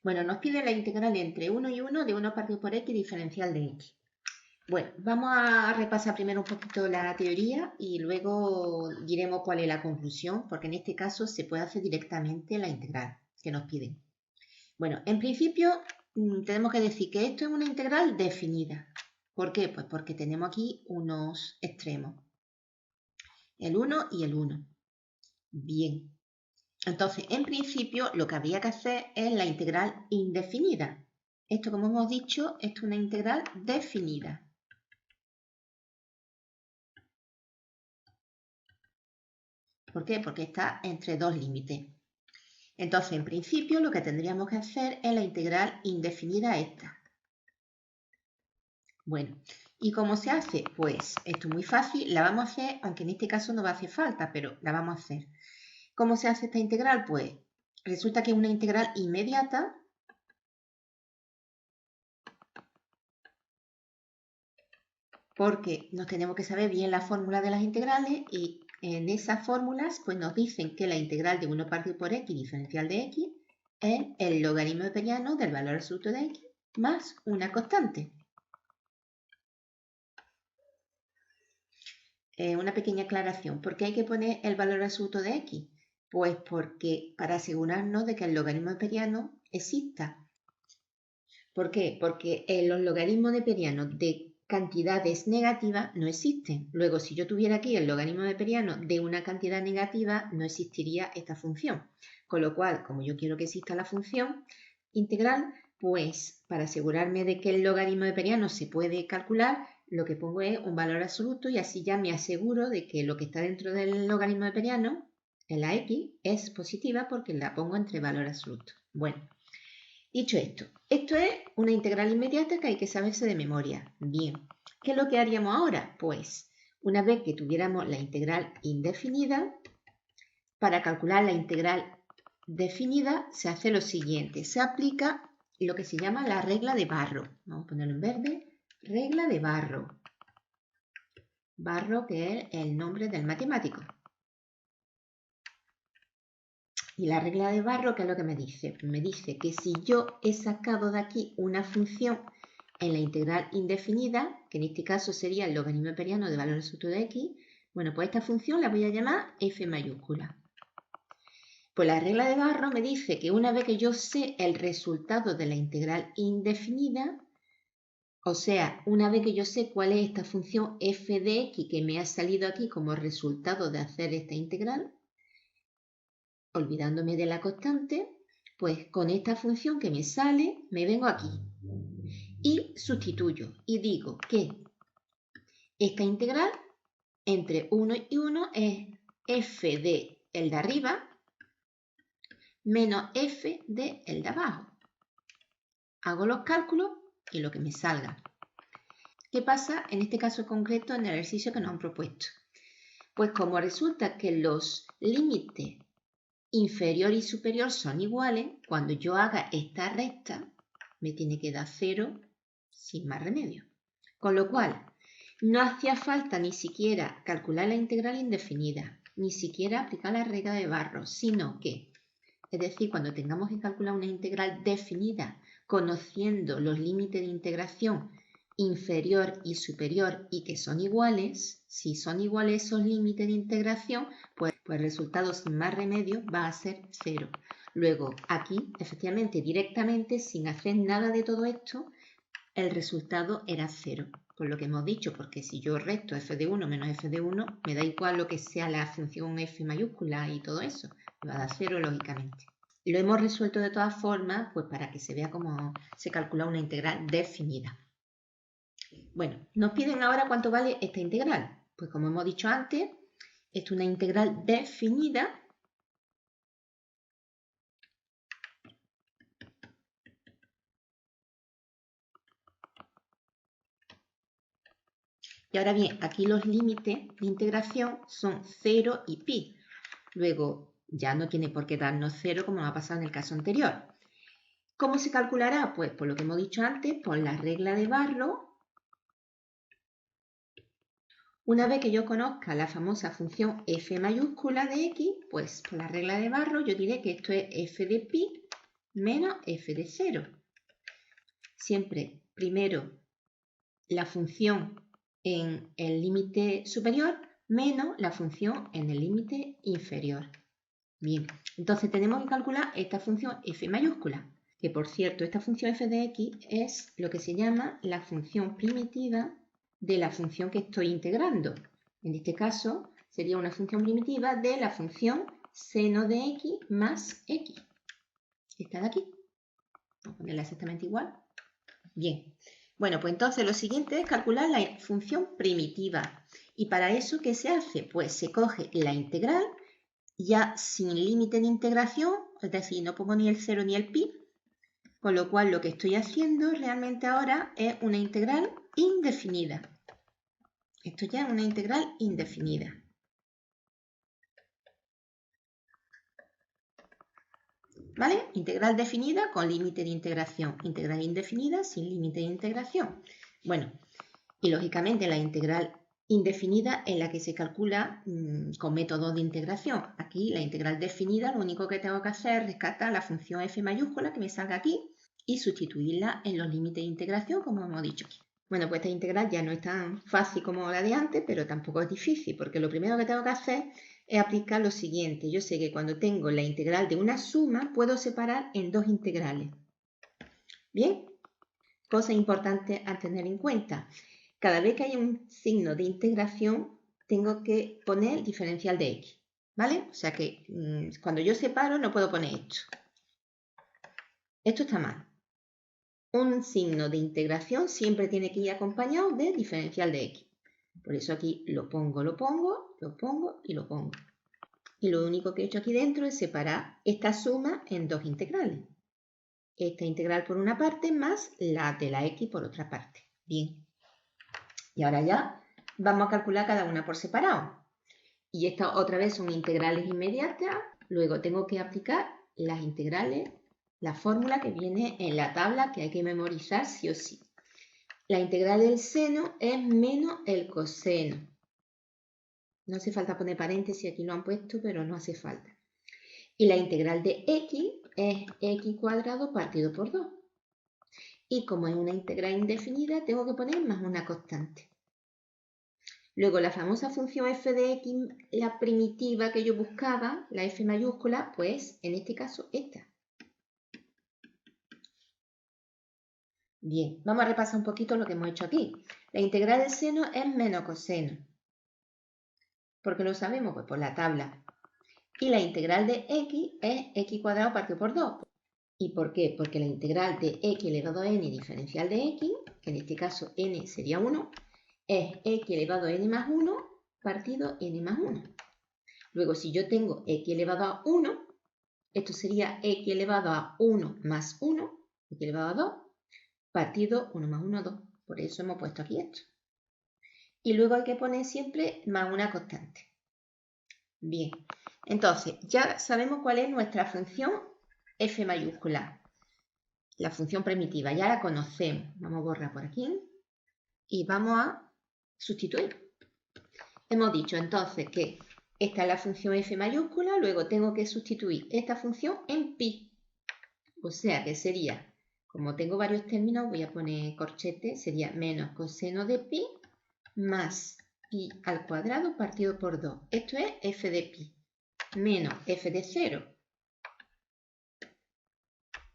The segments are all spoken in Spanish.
Bueno, nos pide la integral entre 1 y 1 de 1 partido por x diferencial de x. Bueno, vamos a repasar primero un poquito la teoría y luego diremos cuál es la conclusión, porque en este caso se puede hacer directamente la integral que nos piden. Bueno, en principio tenemos que decir que esto es una integral definida. ¿Por qué? Pues porque tenemos aquí unos extremos, el 1 y el 1. Bien, entonces en principio lo que habría que hacer es la integral indefinida. Esto, como hemos dicho, es una integral definida. ¿Por qué? Porque está entre dos límites. Entonces, en principio, lo que tendríamos que hacer es la integral indefinida esta. Bueno, ¿y cómo se hace? Pues esto es muy fácil, la vamos a hacer, aunque en este caso no va a hacer falta, pero la vamos a hacer. ¿Cómo se hace esta integral? Pues resulta que es una integral inmediata porque nos tenemos que saber bien la fórmula de las integrales y en esas fórmulas pues nos dicen que la integral de 1 partido por x diferencial de x es el logaritmo neperiano del valor absoluto de x más una constante. Una pequeña aclaración. ¿Por qué hay que poner el valor absoluto de x? Pues porque para asegurarnos de que el logaritmo neperiano exista. ¿Por qué? Porque los logaritmos neperianos de cantidades negativas no existen. Luego, si yo tuviera aquí el logaritmo neperiano de una cantidad negativa, no existiría esta función. Con lo cual, como yo quiero que exista la función integral, pues para asegurarme de que el logaritmo neperiano se puede calcular, lo que pongo es un valor absoluto y así ya me aseguro de que lo que está dentro del logaritmo neperiano, en la x, es positiva porque la pongo entre valor absoluto. Bueno. Dicho esto es una integral inmediata que hay que saberse de memoria. Bien, ¿qué es lo que haríamos ahora? Pues una vez que tuviéramos la integral indefinida, para calcular la integral definida se hace lo siguiente. Se aplica lo que se llama la regla de Barro. Vamos a ponerlo en verde. Regla de Barro. Barro, que es el nombre del matemático. Y la regla de Barro, ¿qué es lo que me dice? Me dice que si yo he sacado de aquí una función en la integral indefinida, que en este caso sería el logaritmo neperiano de valor absoluto de x, bueno, pues esta función la voy a llamar f mayúscula. Pues la regla de Barro me dice que una vez que yo sé el resultado de la integral indefinida, o sea, una vez que yo sé cuál es esta función f de x que me ha salido aquí como resultado de hacer esta integral, olvidándome de la constante, pues con esta función que me sale, me vengo aquí y sustituyo y digo que esta integral entre 1 y 1 es f de el de arriba menos f de el de abajo. Hago los cálculos y lo que me salga. ¿Qué pasa en este caso concreto en el ejercicio que nos han propuesto? Pues como resulta que los límites inferior y superior son iguales, cuando yo haga esta recta me tiene que dar 0 sin más remedio. Con lo cual, no hacía falta ni siquiera calcular la integral indefinida, ni siquiera aplicar la regla de Barro, sino que, es decir, cuando tengamos que calcular una integral definida, conociendo los límites de integración inferior y superior y que son iguales, si son iguales esos límites de integración, pues el resultado sin más remedio va a ser 0. Luego, aquí, efectivamente, directamente, sin hacer nada de todo esto, el resultado era 0, por lo que hemos dicho, porque si yo resto f de 1 menos f de 1, me da igual lo que sea la función f mayúscula y todo eso, me va a dar 0 lógicamente. Lo hemos resuelto de todas formas, pues para que se vea cómo se calcula una integral definida. Bueno, nos piden ahora cuánto vale esta integral. Pues como hemos dicho antes, es una integral definida. Y ahora bien, aquí los límites de integración son 0 y pi. Luego, ya no tiene por qué darnos 0 como ha pasado en el caso anterior. ¿Cómo se calculará? Pues por lo que hemos dicho antes, por la regla de Barro. Una vez que yo conozca la famosa función f mayúscula de x, pues por la regla de Barro yo diré que esto es f de pi menos f de 0. Siempre primero la función en el límite superior menos la función en el límite inferior. Bien, entonces tenemos que calcular esta función f mayúscula, que por cierto, esta función f de x es lo que se llama la función primitiva de la función que estoy integrando. En este caso, sería una función primitiva de la función seno de x más x. Esta de aquí. Vamos a ponerla exactamente igual. Bien. Bueno, pues entonces lo siguiente es calcular la función primitiva. Y para eso, ¿qué se hace? Pues se coge la integral ya sin límite de integración, es decir, no pongo ni el 0 ni el pi, con lo cual lo que estoy haciendo realmente ahora es una integral indefinida. Esto ya es una integral indefinida. ¿Vale? Integral definida con límite de integración. Integral indefinida sin límite de integración. Bueno, y lógicamente la integral indefinida es la que se calcula con métodos de integración. Aquí la integral definida, lo único que tengo que hacer es rescatar la función f mayúscula que me salga aquí y sustituirla en los límites de integración, como hemos dicho aquí. Bueno, pues esta integral ya no es tan fácil como la de antes, pero tampoco es difícil, porque lo primero que tengo que hacer es aplicar lo siguiente. Yo sé que cuando tengo la integral de una suma, puedo separar en dos integrales. ¿Bien? Cosa importante a tener en cuenta. Cada vez que hay un signo de integración, tengo que poner diferencial de x. ¿Vale? O sea que cuando yo separo, no puedo poner esto. Esto está mal. Un signo de integración siempre tiene que ir acompañado de diferencial de x. Por eso aquí lo pongo, lo pongo y lo pongo. Y lo único que he hecho aquí dentro es separar esta suma en dos integrales. Esta integral por una parte más la de la x por otra parte. Bien. Y ahora ya vamos a calcular cada una por separado. Y estas otra vez son integrales inmediatas. Luego tengo que aplicar las integrales, la fórmula que viene en la tabla que hay que memorizar sí o sí. La integral del seno es menos el coseno. No hace falta poner paréntesis, aquí lo han puesto, pero no hace falta. Y la integral de x es x cuadrado partido por 2. Y como es una integral indefinida, tengo que poner más una constante. Luego la famosa función f de x, la primitiva que yo buscaba, la f mayúscula, pues en este caso esta. Bien, vamos a repasar un poquito lo que hemos hecho aquí. La integral del seno es menos coseno. ¿Por qué lo sabemos? Pues por la tabla. Y la integral de x es x cuadrado partido por 2. ¿Y por qué? Porque la integral de x elevado a n diferencial de x, que en este caso n sería 1, es x elevado a n más 1 partido n más 1. Luego, si yo tengo x elevado a 1, esto sería x elevado a 1 más 1, x elevado a 2, partido 1 más 1, 2. Por eso hemos puesto aquí esto. Y luego hay que poner siempre más una constante. Bien, entonces ya sabemos cuál es nuestra función f mayúscula. La función primitiva, ya la conocemos. Vamos a borrar por aquí y vamos a sustituir. Hemos dicho entonces que esta es la función f mayúscula, luego tengo que sustituir esta función en pi. O sea que sería, como tengo varios términos, voy a poner corchete, sería menos coseno de pi más pi al cuadrado partido por 2. Esto es f de pi menos f de 0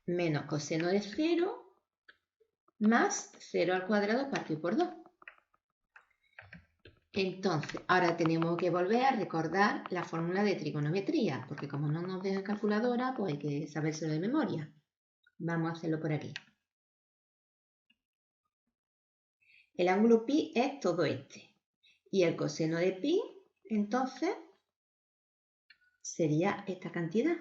menos coseno de 0 más 0 al cuadrado partido por 2. Entonces, ahora tenemos que volver a recordar la fórmula de trigonometría, porque como no nos deja calculadora, pues hay que sabérselo de memoria. Vamos a hacerlo por aquí. El ángulo pi es todo este. Y el coseno de pi, entonces, sería esta cantidad.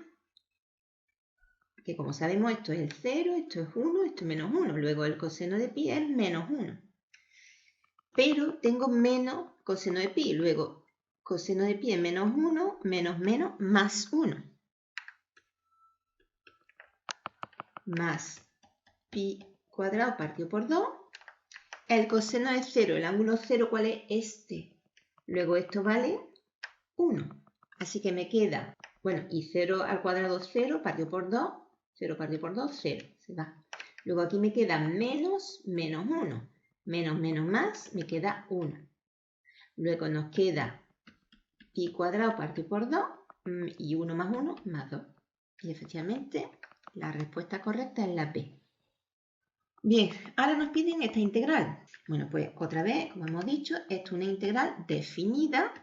Que como sabemos, esto es el 0, esto es 1, esto es menos 1. Luego el coseno de pi es menos 1. Pero tengo menos coseno de pi. Luego, coseno de pi es menos 1, menos menos, más 1. Más pi cuadrado partido por 2. El coseno es 0. El ángulo 0, ¿cuál es? Este. Luego esto vale 1. Así que me queda, bueno, y 0 al cuadrado 0 partido por 2 0 partido por 2, 0. Se va. Luego aquí me queda menos 1. Menos más, me queda 1. Luego nos queda pi cuadrado partido por 2 y 1 más 1 más 2. Y efectivamente la respuesta correcta es la B. Bien, ahora nos piden esta integral. Bueno, pues otra vez, como hemos dicho, esto es una integral definida.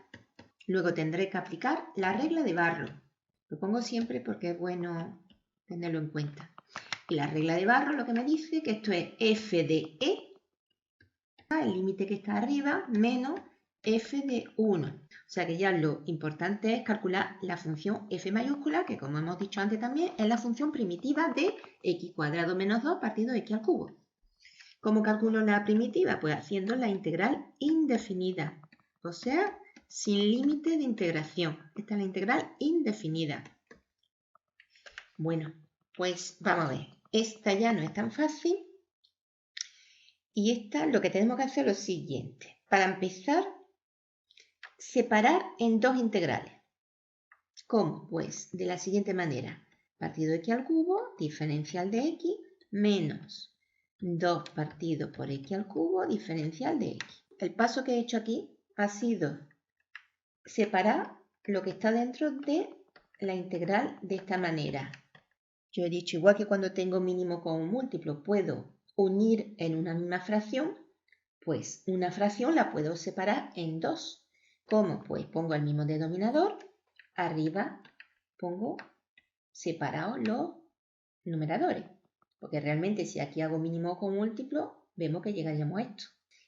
Luego tendré que aplicar la regla de Barrow. Lo pongo siempre porque es bueno tenerlo en cuenta. Y la regla de Barrow lo que me dice que esto es f de e, el límite que está arriba, menos f de 1. O sea que ya lo importante es calcular la función f mayúscula, que como hemos dicho antes también, es la función primitiva de x cuadrado menos 2 partido de x al cubo. ¿Cómo calculo la primitiva? Pues haciendo la integral indefinida, o sea, sin límite de integración. Esta es la integral indefinida. Bueno, pues vamos a ver. Esta ya no es tan fácil. Y esta lo que tenemos que hacer es lo siguiente. Para empezar, separar en dos integrales. ¿Cómo? Pues de la siguiente manera. Partido de x al cubo, diferencial de x, menos 2 partido por x al cubo, diferencial de x. El paso que he hecho aquí ha sido separar lo que está dentro de la integral de esta manera. Yo he dicho, igual que cuando tengo mínimo con un múltiplo, puedo unir en una misma fracción, pues una fracción la puedo separar en dos. ¿Cómo? Pues pongo el mismo denominador, arriba pongo separados los numeradores. Porque realmente si aquí hago mínimo con múltiplo, vemos que llegaríamos a esto.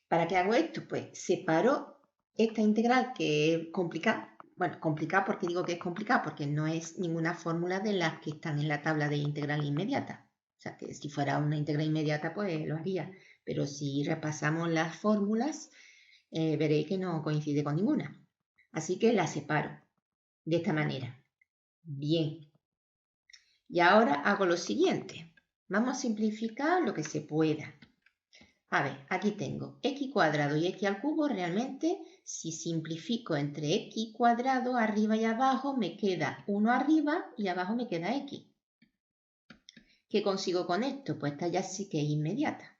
¿Para qué hago esto? Pues separo esta integral que es complicada. Bueno, complicada porque digo que es complicada porque no es ninguna fórmula de las que están en la tabla de integral inmediata. O sea, que si fuera una integral inmediata, pues lo haría. Pero si repasamos las fórmulas, veréis que no coincide con ninguna. Así que la separo de esta manera. Bien. Y ahora hago lo siguiente. Vamos a simplificar lo que se pueda. A ver, aquí tengo x cuadrado y x al cubo. Realmente, si simplifico entre x cuadrado, arriba y abajo, me queda 1 arriba y abajo me queda x. ¿Qué consigo con esto? Pues esta ya sí que es inmediata.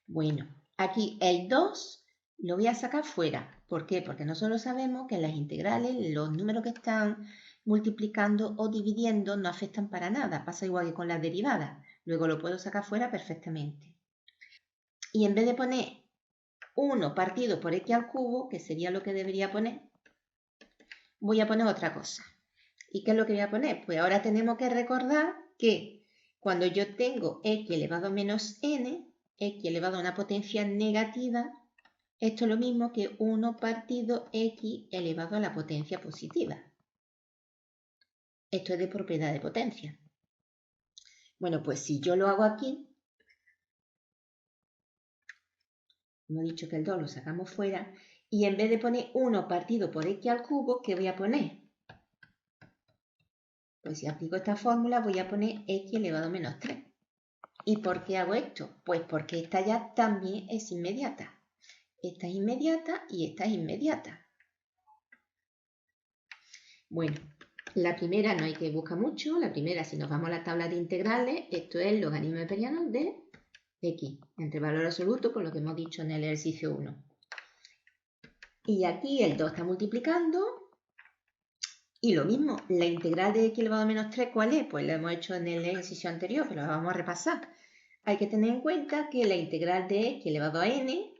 Bueno, aquí el 2 lo voy a sacar fuera. ¿Por qué? Porque nosotros sabemos que las integrales, los números que están multiplicando o dividiendo no afectan para nada. Pasa igual que con las derivadas. Luego lo puedo sacar fuera perfectamente. Y en vez de poner 1 partido por x al cubo, que sería lo que debería poner, voy a poner otra cosa. ¿Y qué es lo que voy a poner? Pues ahora tenemos que recordar que cuando yo tengo x elevado a menos n, x elevado a una potencia negativa, esto es lo mismo que 1 partido x elevado a la potencia positiva. Esto es de propiedad de potencia. Bueno, pues si yo lo hago aquí, hemos dicho que el 2 lo sacamos fuera, y en vez de poner 1 partido por x al cubo, ¿qué voy a poner? Pues si aplico esta fórmula voy a poner x elevado a menos 3. ¿Y por qué hago esto? Pues porque esta ya también es inmediata. Esta es inmediata y esta es inmediata. Bueno, la primera no hay que buscar mucho. La primera, si nos vamos a la tabla de integrales, esto es el logaritmo neperiano de x, entre valor absoluto, por lo que hemos dicho en el ejercicio 1. Y aquí el 2 está multiplicando. Y lo mismo, la integral de x elevado a menos 3, ¿cuál es? Pues lo hemos hecho en el ejercicio anterior, pero lo vamos a repasar. Hay que tener en cuenta que la integral de x elevado a n,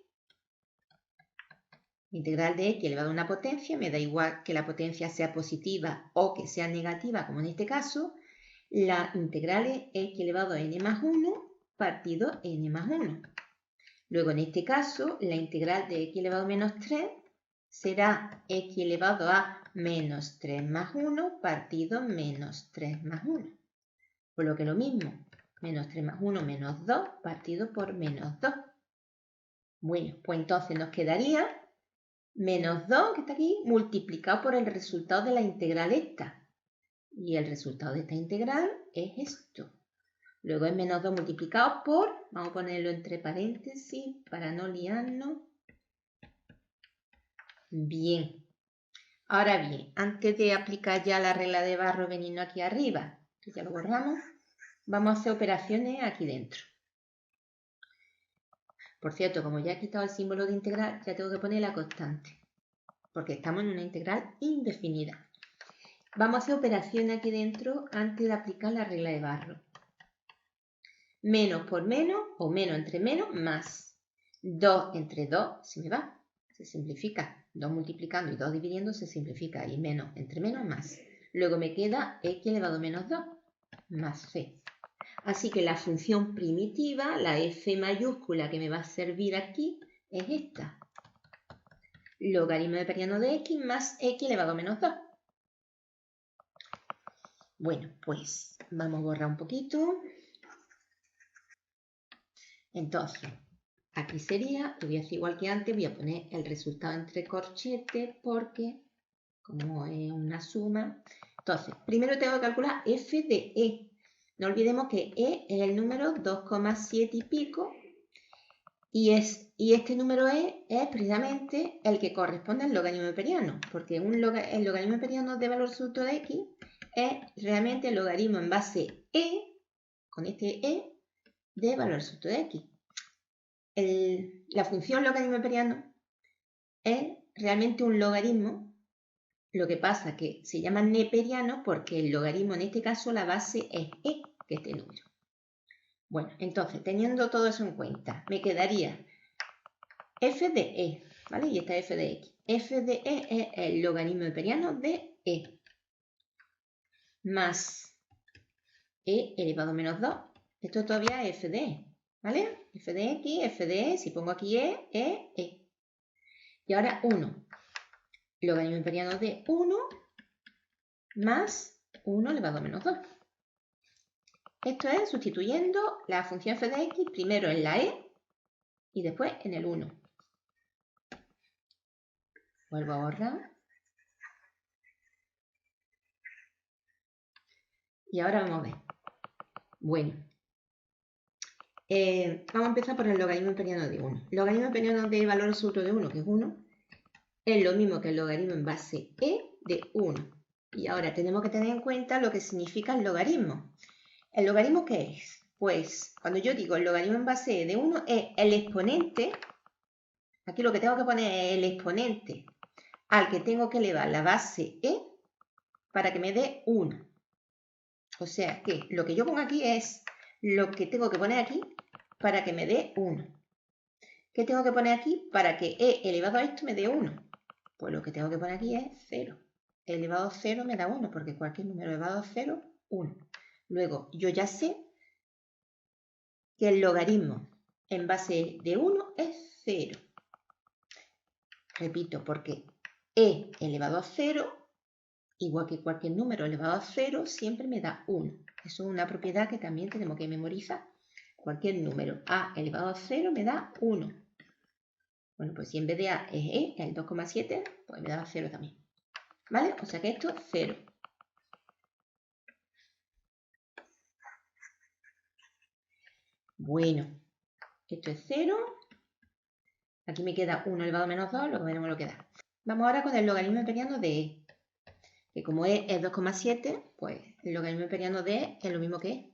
integral de x elevado a una potencia, me da igual que la potencia sea positiva o que sea negativa, como en este caso, la integral es x elevado a n más 1 partido n más 1. Luego, en este caso, la integral de x elevado a menos 3 será x elevado a menos 3 más 1 partido menos 3 más 1. Por lo que lo mismo, menos 3 más 1 menos 2 partido por menos 2. Bueno, pues entonces nos quedaría menos 2, que está aquí, multiplicado por el resultado de la integral esta. Y el resultado de esta integral es esto. Luego es menos 2 multiplicado por, vamos a ponerlo entre paréntesis para no liarnos. Bien. Ahora bien, antes de aplicar ya la regla de Barrow veniendo aquí arriba, ya lo borramos. Vamos a hacer operaciones aquí dentro. Por cierto, como ya he quitado el símbolo de integral, ya tengo que poner la constante, porque estamos en una integral indefinida. Vamos a hacer operaciones aquí dentro antes de aplicar la regla de Barrow. Menos por menos, o menos entre menos, más. 2 entre 2 se me va, se simplifica. 2 multiplicando y 2 dividiendo se simplifica. Y menos entre menos, más. Luego me queda x elevado a menos 2, más c. Así que la función primitiva, la f mayúscula que me va a servir aquí, es esta. Logaritmo neperiano de x más x elevado a menos 2. Bueno, pues vamos a borrar un poquito. Entonces, aquí sería, lo voy a hacer igual que antes, voy a poner el resultado entre corchetes porque, como es una suma, entonces, primero tengo que calcular f de e. No olvidemos que e es el número 2,7 y pico, y este número e es precisamente el que corresponde al logaritmo neperiano, porque el logaritmo neperiano de valor absoluto de x es realmente el logaritmo en base e, con este e, de valor absoluto de x. La función logaritmo neperiano es realmente un logaritmo, lo que pasa que se llama neperiano porque el logaritmo en este caso la base es e, que es este número. Bueno, entonces, teniendo todo eso en cuenta, me quedaría f de e, ¿vale? Y esta f de x. F de e es el logaritmo neperiano de e, más e elevado a menos 2. Esto todavía es f de e, ¿vale? F de x, f de e, si pongo aquí e. Y ahora 1. Logaritmo neperiano de 1 más 1 elevado a menos 2. Esto es sustituyendo la función f de x primero en la e y después en el 1. Vuelvo a borrar. Y ahora vamos a ver. Bueno. Vamos a empezar por el logaritmo neperiano de 1. Logaritmo neperiano de valor absoluto de 1, que es 1, es lo mismo que el logaritmo en base e de 1. Y ahora tenemos que tener en cuenta lo que significa el logaritmo. ¿El logaritmo qué es? Pues cuando yo digo el logaritmo en base e de 1 es el exponente, aquí lo que tengo que poner es el exponente al que tengo que elevar la base e para que me dé 1. O sea que lo que yo pongo aquí es lo que tengo que poner aquí para que me dé 1. ¿Qué tengo que poner aquí para que e elevado a esto me dé 1? Pues lo que tengo que poner aquí es 0. Elevado a 0 me da 1, porque cualquier número elevado a 0, 1. Luego, yo ya sé que el logaritmo en base de 1 es 0. Repito, porque e elevado a 0, igual que cualquier número elevado a 0, siempre me da 1. Eso es una propiedad que también tenemos que memorizar. Cualquier número a elevado a 0 me da 1. Bueno, pues si en vez de a es e, el 2,7, pues me da 0 también. ¿Vale? O sea que esto es 0. Bueno, esto es 0. Aquí me queda 1 elevado a menos 2, luego veremos lo que da. Vamos ahora con el logaritmo neperiano de e. Que como e es 2,7, pues el logaritmo neperiano de e es lo mismo que e.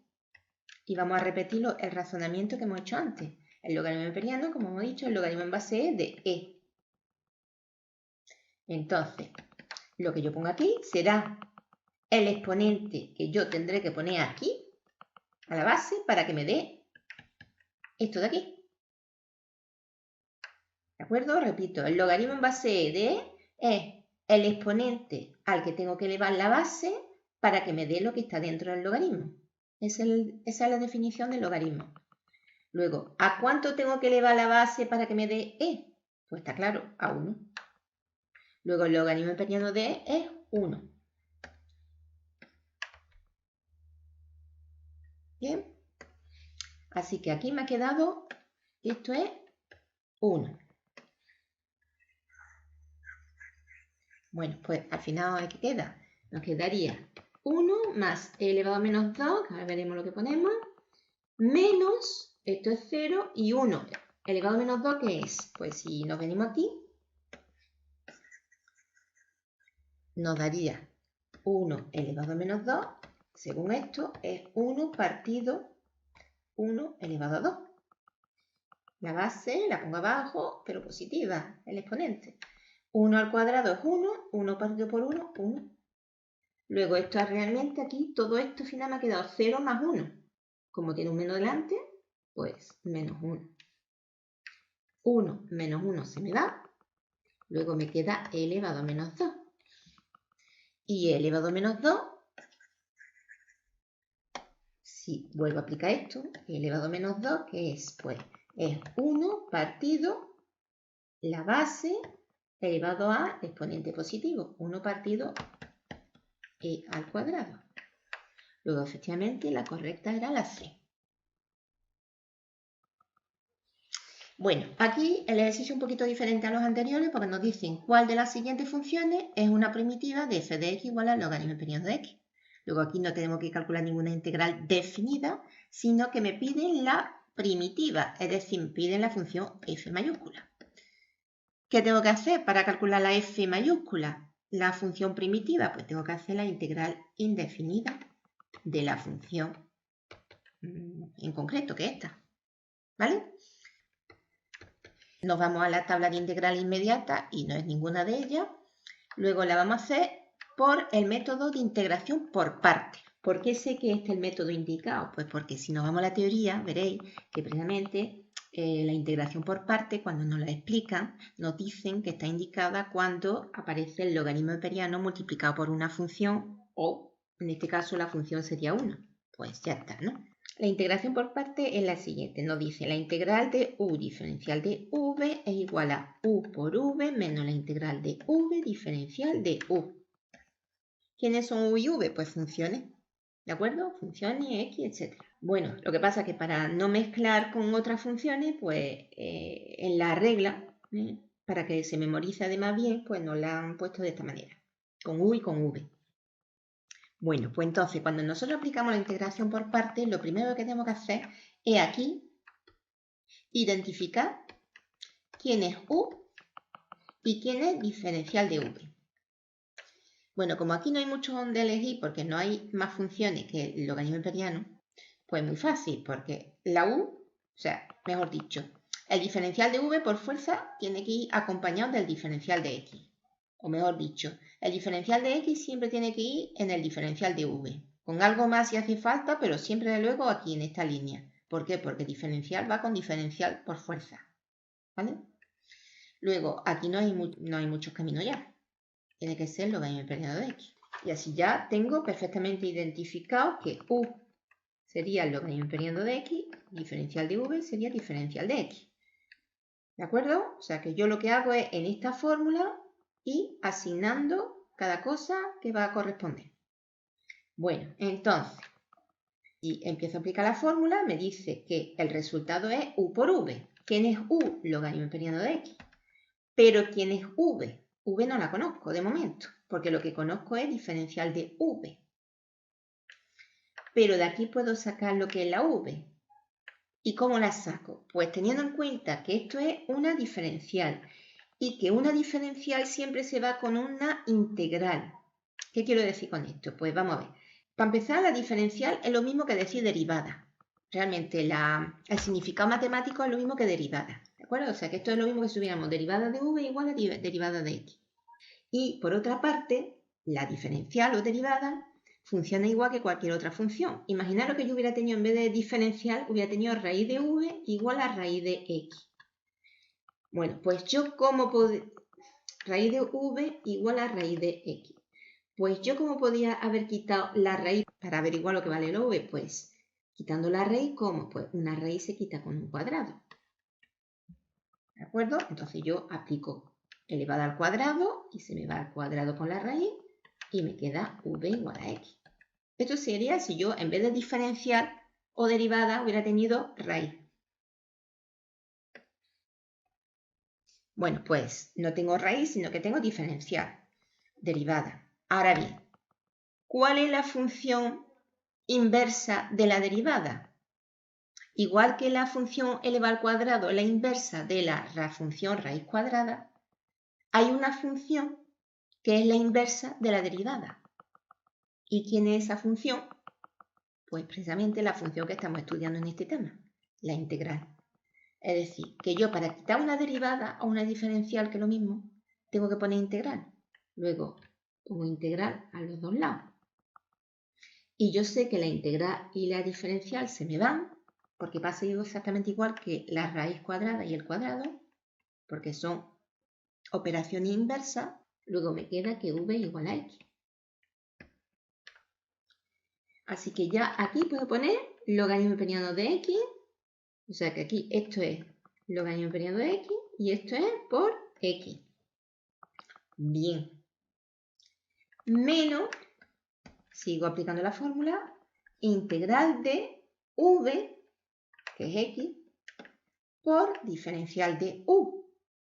Y vamos a repetir el razonamiento que hemos hecho antes. El logaritmo neperiano, como hemos dicho, el logaritmo en base e de e. Entonces, lo que yo pongo aquí será el exponente que yo tendré que poner aquí, a la base, para que me dé esto de aquí. ¿De acuerdo? Repito, el logaritmo en base de e es el exponente al que tengo que elevar la base para que me dé lo que está dentro del logaritmo. Esa es la definición del logaritmo. Luego, ¿a cuánto tengo que elevar la base para que me dé e? Pues está claro, a 1. Luego, el logaritmo neperiano de e es 1. Bien. Así que aquí me ha quedado, esto es 1. Bueno, pues al final, ¿qué queda? Nos quedaría 1 más e elevado a menos 2, que ahora veremos lo que ponemos, menos, esto es 0, y 1 elevado a menos 2, ¿qué es? Pues si nos venimos aquí, nos daría 1 elevado a menos 2, según esto, es 1 partido 1 elevado a 2. La base la pongo abajo, pero positiva, el exponente. 1 al cuadrado es 1, 1 partido por 1, 1. Luego esto es realmente aquí, todo esto al final me ha quedado 0 más 1. Como tiene un menos delante, pues menos 1. 1 menos 1 se me va. Luego me queda e elevado a menos 2. Y e elevado a menos 2, si vuelvo a aplicar esto, e elevado a menos 2, ¿qué es? Pues es 1 partido la base elevado a exponente positivo. 1 partido e al cuadrado. Luego, efectivamente, la correcta era la C. Bueno, aquí el ejercicio es un poquito diferente a los anteriores porque nos dicen cuál de las siguientes funciones es una primitiva de f de x igual al logaritmo del periodo de x. Luego aquí no tenemos que calcular ninguna integral definida, sino que me piden la primitiva, es decir, me piden la función f mayúscula. ¿Qué tengo que hacer para calcular la f mayúscula? La función primitiva, pues tengo que hacer la integral indefinida de la función en concreto, que es esta, ¿vale? Nos vamos a la tabla de integral inmediata y no es ninguna de ellas. Luego la vamos a hacer por el método de integración por partes. ¿Por qué sé que este es el método indicado? Pues porque si nos vamos a la teoría, veréis que precisamente la integración por partes, cuando nos la explican, nos dicen que está indicada cuando aparece el logaritmo neperiano multiplicado por una función o, en este caso, la función sería 1. Pues ya está, ¿no? La integración por partes es la siguiente. Nos dice la integral de u diferencial de v es igual a u por v menos la integral de v diferencial de u. ¿Quiénes son u y v? Pues funciones. ¿De acuerdo? Funciones, x, etc. Bueno, lo que pasa es que para no mezclar con otras funciones, pues en la regla, para que se memorice además bien, pues nos la han puesto de esta manera. Con u y con v. Bueno, pues entonces cuando nosotros aplicamos la integración por partes, lo primero que tenemos que hacer es aquí identificar quién es u y quién es diferencial de v. Bueno, como aquí no hay mucho donde elegir porque no hay más funciones que el logaritmo imperiano, pues muy fácil porque la u, o sea, mejor dicho, el diferencial de v por fuerza tiene que ir acompañado del diferencial de x. O mejor dicho, el diferencial de x siempre tiene que ir en el diferencial de v. Con algo más si hace falta, pero siempre de luego aquí en esta línea. ¿Por qué? Porque diferencial va con diferencial por fuerza. ¿Vale? Luego, aquí no hay muchos caminos ya. Tiene que ser logaritmo del periodo de x. Y así ya tengo perfectamente identificado que u sería el logaritmo del periodo de x, diferencial de v sería diferencial de x. ¿De acuerdo? O sea que yo lo que hago es en esta fórmula y asignando cada cosa que va a corresponder. Bueno, entonces, si empiezo a aplicar la fórmula, me dice que el resultado es u por v. ¿Quién es u? Logaritmo imperiano de x. Pero ¿quién es v? V no la conozco de momento, porque lo que conozco es diferencial de v. Pero de aquí puedo sacar lo que es la v. ¿Y cómo la saco? Pues teniendo en cuenta que esto es una diferencial y que una diferencial siempre se va con una integral. ¿Qué quiero decir con esto? Pues vamos a ver. Para empezar, la diferencial es lo mismo que decir derivada. Realmente el significado matemático es lo mismo que derivada. ¿De acuerdo? O sea que esto es lo mismo que si tuviéramos derivada de v igual a derivada de x. Y por otra parte, la diferencial o derivada funciona igual que cualquier otra función. Imaginaros que yo hubiera tenido, en vez de diferencial, hubiera tenido raíz de v igual a raíz de x. Bueno, pues yo como puedo... Raíz de v igual a raíz de x. Pues yo como podía haber quitado la raíz para averiguar lo que vale el v, pues quitando la raíz, ¿cómo? Pues una raíz se quita con un cuadrado. ¿De acuerdo? Entonces yo aplico elevada al cuadrado y se me va al cuadrado con la raíz y me queda v igual a x. Esto sería si yo en vez de diferencial o derivada hubiera tenido raíz. Bueno, pues no tengo raíz, sino que tengo diferencial, derivada. Ahora bien, ¿cuál es la función inversa de la derivada? Igual que la función elevada al cuadrado es la inversa de la función raíz cuadrada, hay una función que es la inversa de la derivada. ¿Y quién es esa función? Pues precisamente la función que estamos estudiando en este tema, la integral. Es decir, que yo para quitar una derivada o una diferencial, que es lo mismo, tengo que poner integral. Luego pongo integral a los dos lados. Y yo sé que la integral y la diferencial se me van, porque pasa exactamente igual que la raíz cuadrada y el cuadrado, porque son operaciones inversas. Luego me queda que v igual a x. Así que ya aquí puedo poner logaritmo periano de x. O sea que aquí esto es logaritmo periano de x y esto es por x. Bien. Menos, sigo aplicando la fórmula, integral de v, que es x, por diferencial de u.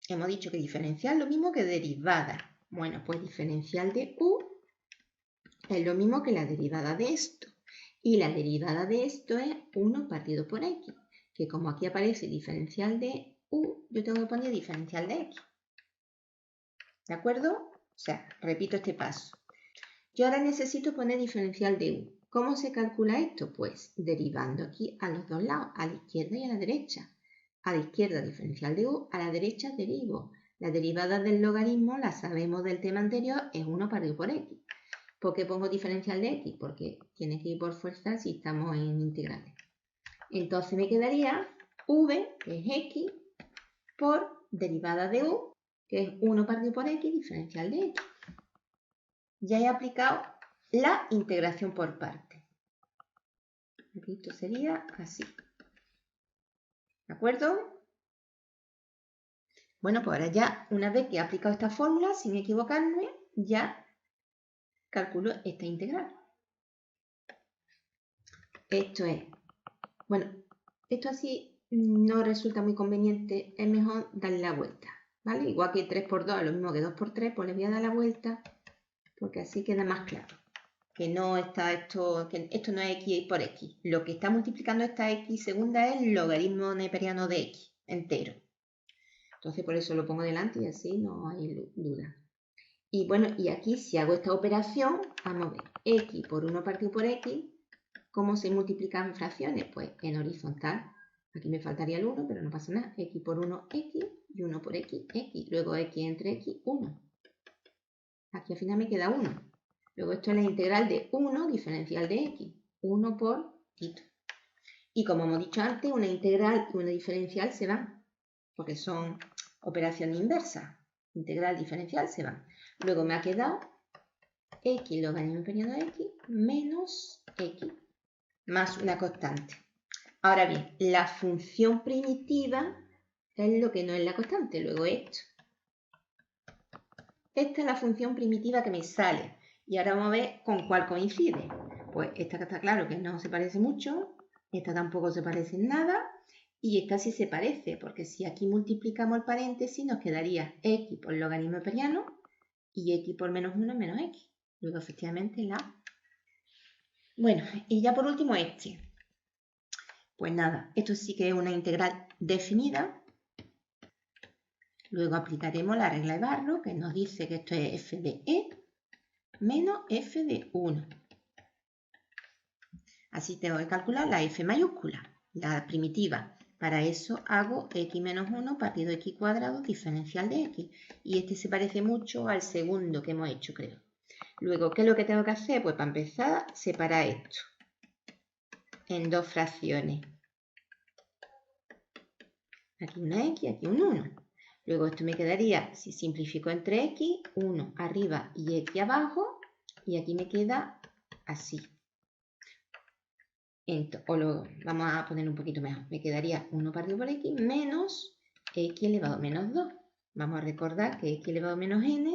Hemos dicho que diferencial es lo mismo que derivada. Bueno, pues diferencial de u es lo mismo que la derivada de esto. Y la derivada de esto es 1 partido por x. Que como aquí aparece diferencial de u, yo tengo que poner diferencial de x. ¿De acuerdo? O sea, repito este paso. Yo ahora necesito poner diferencial de u. ¿Cómo se calcula esto? Pues derivando aquí a los dos lados, a la izquierda y a la derecha. A la izquierda diferencial de u, a la derecha derivo. La derivada del logaritmo, la sabemos del tema anterior, es 1 partido por x. ¿Por qué pongo diferencial de x? Porque tiene que ir por fuerza si estamos en integrales. Entonces me quedaría v, que es x, por derivada de u, que es 1 partido por x, diferencial de x. Ya he aplicado la integración por partes. Aquí esto sería así. ¿De acuerdo? Bueno, pues ahora ya, una vez que he aplicado esta fórmula, sin equivocarme, ya calculo esta integral. Esto es, bueno, esto así no resulta muy conveniente, es mejor darle la vuelta, ¿vale? Igual que 3 por 2 es lo mismo que 2 por 3, pues le voy a dar la vuelta, porque así queda más claro. Que no está que esto no es x por x. Lo que está multiplicando esta x segunda es el logaritmo neperiano de x entero. Entonces por eso lo pongo delante y así no hay duda. Y bueno, y aquí si hago esta operación, vamos a ver, x por 1 partido por x, ¿cómo se multiplican fracciones? Pues en horizontal. Aquí me faltaría el 1, pero no pasa nada. X por 1, x, y 1 por x, x. Luego x entre x, 1. Aquí al final me queda 1. Luego esto es la integral de 1 diferencial de x. 1 por x. Y como hemos dicho antes, una integral y una diferencial se van, porque son operaciones inversas. Integral, diferencial se van. Luego me ha quedado x logaritmo periano de x menos x más una constante. Ahora bien, la función primitiva es lo que no es la constante. Luego esto. Esta es la función primitiva que me sale. Y ahora vamos a ver con cuál coincide. Pues esta que está claro que no se parece mucho. Esta tampoco se parece en nada. Y esta sí se parece, porque si aquí multiplicamos el paréntesis nos quedaría x por logaritmo periano y x por menos 1 menos x. Luego efectivamente la... Bueno, y ya por último este. Pues nada, esto sí que es una integral definida. Luego aplicaremos la regla de Barrow, que nos dice que esto es f de e menos f de 1. Así tengo que calcular la f mayúscula, la primitiva. Para eso hago x menos 1 partido x cuadrado diferencial de x. Y este se parece mucho al segundo que hemos hecho, creo. Luego, ¿qué es lo que tengo que hacer? Pues para empezar, separar esto en dos fracciones. Aquí una x, aquí un 1. Luego esto me quedaría, si simplifico entre x, 1 arriba y x abajo. Y aquí me queda así. O lo vamos a poner un poquito mejor. Me quedaría 1 partido por x menos x elevado a menos 2. Vamos a recordar que x elevado a menos n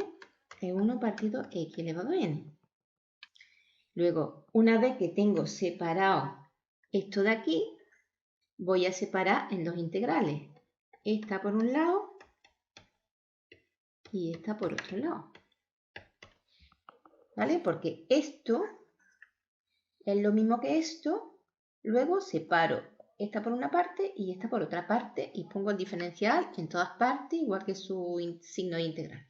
es 1 partido x elevado a n. Luego, una vez que tengo separado esto de aquí, voy a separar en dos integrales. Esta por un lado y esta por otro lado. ¿Vale? Porque esto es lo mismo que esto. Luego separo esta por una parte y esta por otra parte y pongo el diferencial en todas partes, igual que su signo de integral.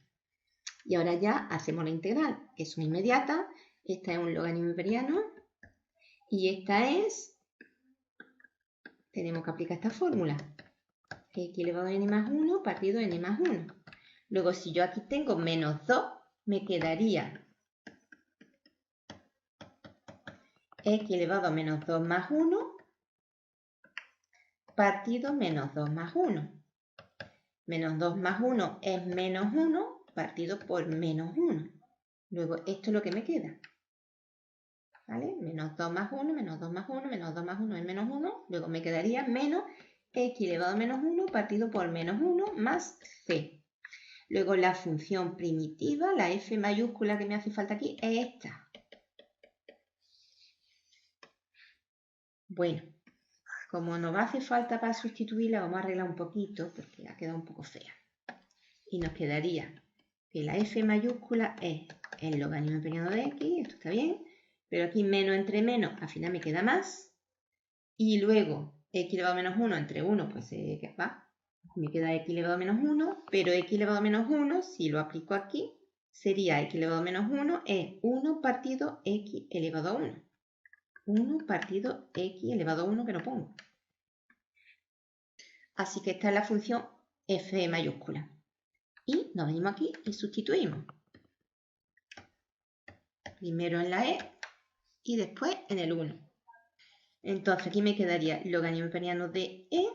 Y ahora ya hacemos la integral, que es una inmediata. Esta es un logaritmo imperiano Y esta es, tenemos que aplicar esta fórmula. X elevado a n más 1 partido n más 1. Luego, si yo aquí tengo menos 2, me quedaría x elevado a menos 2 más 1 partido menos 2 más 1. Menos 2 más 1 es menos 1 partido por menos 1. Luego, esto es lo que me queda. ¿Vale? Menos 2 más 1, menos 2 más 1, menos 2 más 1 es menos 1. Luego me quedaría menos x elevado a menos 1 partido por menos 1 más c. Luego la función primitiva, la f mayúscula que me hace falta aquí, es esta. Bueno, como nos hace falta para sustituirla, vamos a arreglar un poquito porque ha quedado un poco fea. Y nos quedaría que la f mayúscula es el logaritmo empeñado de x, esto está bien, pero aquí menos entre menos, al final me queda más. Y luego x elevado a menos 1 entre 1, pues ¿qué va? Me queda x elevado a menos 1, pero x elevado a menos 1, si lo aplico aquí, sería x elevado a menos 1 es 1 partido x elevado a 1. 1 partido x elevado a 1 que no pongo. Así que esta es la función f mayúscula. Y nos venimos aquí y sustituimos. Primero en la e y después en el 1. Entonces aquí me quedaría logaritmo imperiano de e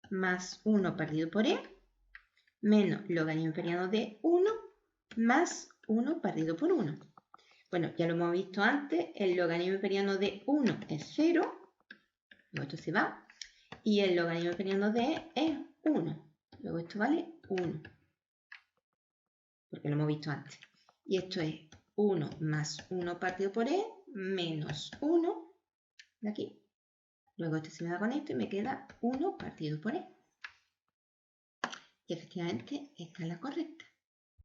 más 1 partido por e menos logaritmo imperiano de 1 más 1 partido por 1. Bueno, ya lo hemos visto antes, el logaritmo imperiano de 1 es 0, luego esto se va, y el logaritmo imperiano de e es 1, luego esto vale 1, porque lo hemos visto antes. Y esto es 1 más 1 partido por e menos 1 de aquí. Luego esto se me da con esto y me queda 1 partido por e. Y efectivamente esta es la correcta.